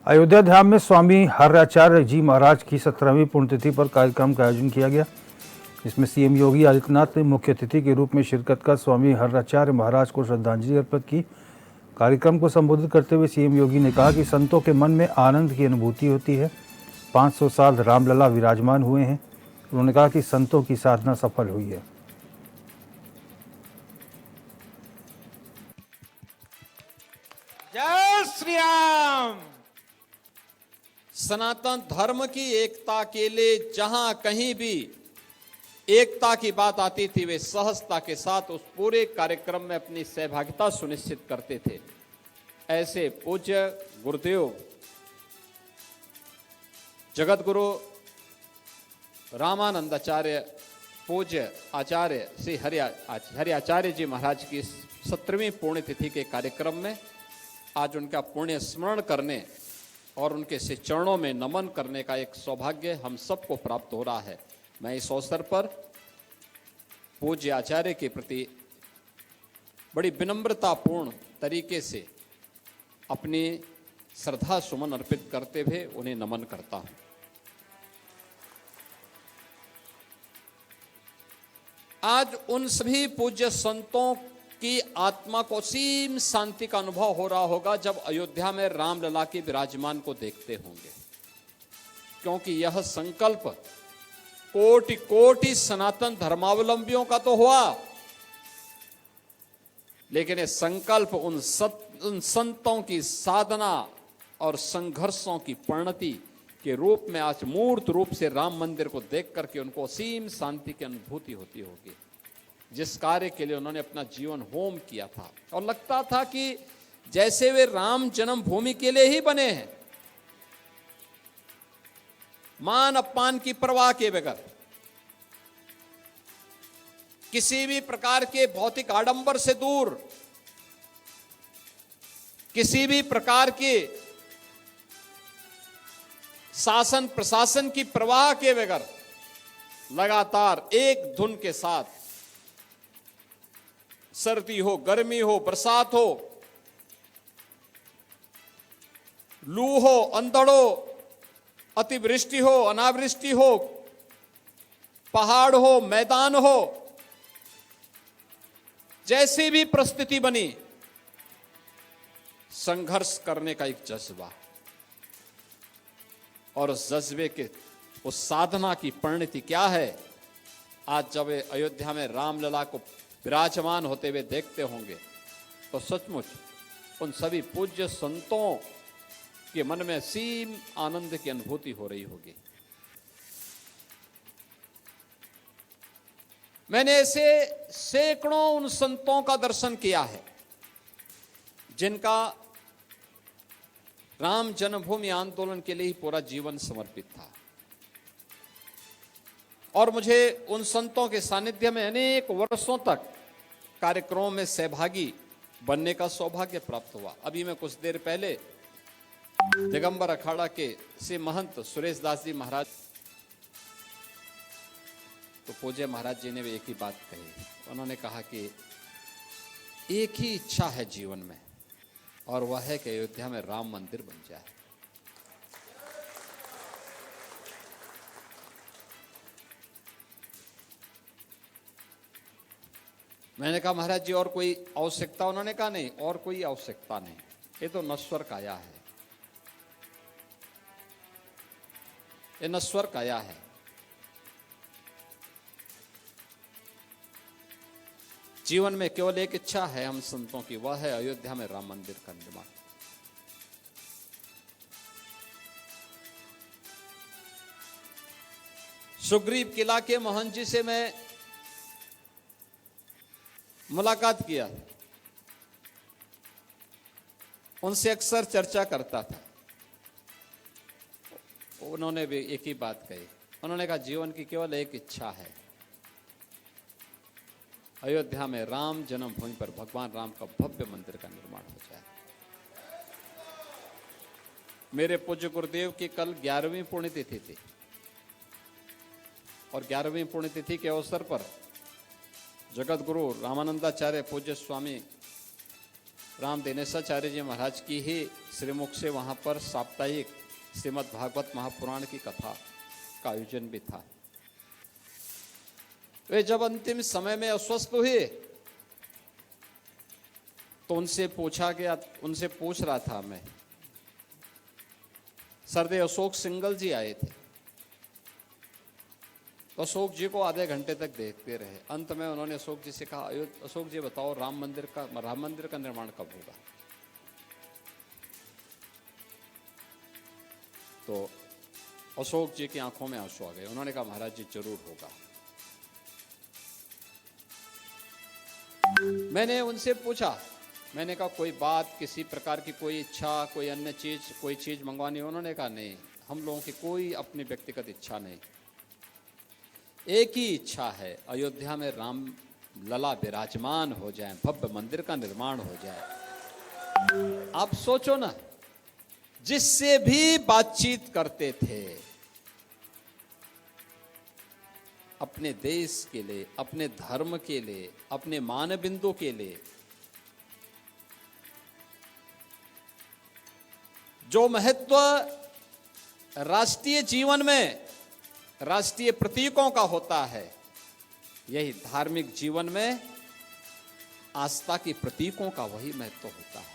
अयोध्या धाम में स्वामी हर्याचार्य जी महाराज की 17वीं पुण्यतिथि पर कार्यक्रम का आयोजन किया गया। इसमें सीएम योगी आदित्यनाथ ने मुख्य अतिथि के रूप में शिरकत कर स्वामी हर्याचार्य महाराज को श्रद्धांजलि अर्पित की। कार्यक्रम को संबोधित करते हुए सीएम योगी ने कहा कि संतों के मन में आनंद की अनुभूति होती है। 500 साल रामलला विराजमान हुए हैं। उन्होंने कहा कि संतों की साधना सफल हुई है। जय श्री राम। सनातन धर्म की एकता के लिए जहां कहीं भी एकता की बात आती थी, वे सहजता के साथ उस पूरे कार्यक्रम में अपनी सहभागिता सुनिश्चित करते थे। ऐसे पूज्य गुरुदेव जगत गुरु रामानंदाचार्य पूज्य आचार्य श्री हरियाचार्य जी महाराज की 17वीं पुण्यतिथि के कार्यक्रम में आज उनका पुण्य स्मरण करने और उनके से चरणों में नमन करने का एक सौभाग्य हम सबको प्राप्त हो रहा है। मैं इस अवसर पर पूज्य आचार्य के प्रति बड़ी विनम्रतापूर्ण तरीके से अपनी श्रद्धा सुमन अर्पित करते हुए उन्हें नमन करता हूं। आज उन सभी पूज्य संतों की आत्मा को असीम शांति का अनुभव हो रहा होगा जब अयोध्या में रामलला के विराजमान को देखते होंगे, क्योंकि यह संकल्प कोटि कोटि सनातन धर्मावलंबियों का तो हुआ, लेकिन यह संकल्प उन संतों की साधना और संघर्षों की परिणति के रूप में आज मूर्त रूप से राम मंदिर को देख करके उनको असीम शांति की अनुभूति होती होगी। जिस कार्य के लिए उन्होंने अपना जीवन होम किया था और लगता था कि जैसे वे राम जन्मभूमि के लिए ही बने हैं, मान अपमान की परवाह के बगैर, किसी भी प्रकार के भौतिक आडंबर से दूर, किसी भी प्रकार के शासन प्रशासन की परवाह के बगैर लगातार एक धुन के साथ, सर्दी हो, गर्मी हो, बरसात हो, लू हो, अंधड़ हो, अतिवृष्टि हो, अनावृष्टि हो, पहाड़ हो, मैदान हो, जैसी भी परिस्थिति बनी, संघर्ष करने का एक जज्बा, और उस जज्बे के उस साधना की परिणति क्या है। आज जब अयोध्या में रामलला को विराजमान होते हुए देखते होंगे तो सचमुच उन सभी पूज्य संतों के मन में असीम आनंद की अनुभूति हो रही होगी। मैंने ऐसे सैकड़ों उन संतों का दर्शन किया है जिनका राम जन्मभूमि आंदोलन के लिए ही पूरा जीवन समर्पित था, और मुझे उन संतों के सानिध्य में अनेक वर्षों तक कार्यक्रमों में सहभागी बनने का सौभाग्य प्राप्त हुआ। अभी मैं कुछ देर पहले दिगंबर अखाड़ा के श्री महंत सुरेश दास जी महाराज, तो पूज्य महाराज जी ने भी एक ही बात कही। उन्होंने कहा कि एक ही इच्छा है जीवन में, और वह है कि अयोध्या में राम मंदिर बन जाए। मैंने कहा महाराज जी और कोई आवश्यकता? उन्होंने कहा नहीं, और कोई आवश्यकता नहीं, ये तो नश्वर काया है, ये नश्वर काया है। जीवन में केवल एक इच्छा है हम संतों की, वह है अयोध्या में राम मंदिर का निर्माण। सुग्रीव किला के महंत जी से मैं मुलाकात किया, उनसे अक्सर चर्चा करता था। उन्होंने भी एक ही बात कही। उन्होंने कहा जीवन की केवल एक इच्छा है, अयोध्या में राम जन्मभूमि पर भगवान राम का भव्य मंदिर का निर्माण हो जाए। मेरे पूज्य गुरुदेव की कल 11वीं पुण्यतिथि थी, और 11वीं पुण्यतिथि के अवसर पर जगत गुरु रामानंदाचार्य पूज्य स्वामी राम दिनेशाचार्य जी महाराज की ही श्रीमुख से वहाँ पर साप्ताहिक श्रीमद् भागवत महापुराण की कथा का आयोजन भी था। वे जब अंतिम समय में अस्वस्थ हुए तो उनसे पूछ रहा था मैं, सरदेव अशोक सिंगल जी आए थे, तो अशोक जी को आधे घंटे तक देखते रहे। अंत में उन्होंने अशोक जी से कहा, अशोक जी बताओ राम मंदिर का निर्माण कब होगा? तो अशोक जी की आंखों में आंसू आ गए। उन्होंने कहा महाराज जी जरूर होगा। मैंने उनसे पूछा, मैंने कहा कोई बात, किसी प्रकार की कोई इच्छा, कोई अन्य चीज, कोई चीज मंगवानी? उन्होंने कहा नहीं, हम लोगों की कोई अपनी व्यक्तिगत इच्छा नहीं, एक ही इच्छा है, अयोध्या में राम लला विराजमान हो जाए, भव्य मंदिर का निर्माण हो जाए। आप सोचो ना, जिससे भी बातचीत करते थे अपने देश के लिए, अपने धर्म के लिए, अपने मानबिंदु के लिए, जो महत्व राष्ट्रीय जीवन में राष्ट्रीय प्रतीकों का होता है, यही धार्मिक जीवन में आस्था के प्रतीकों का वही महत्व होता है।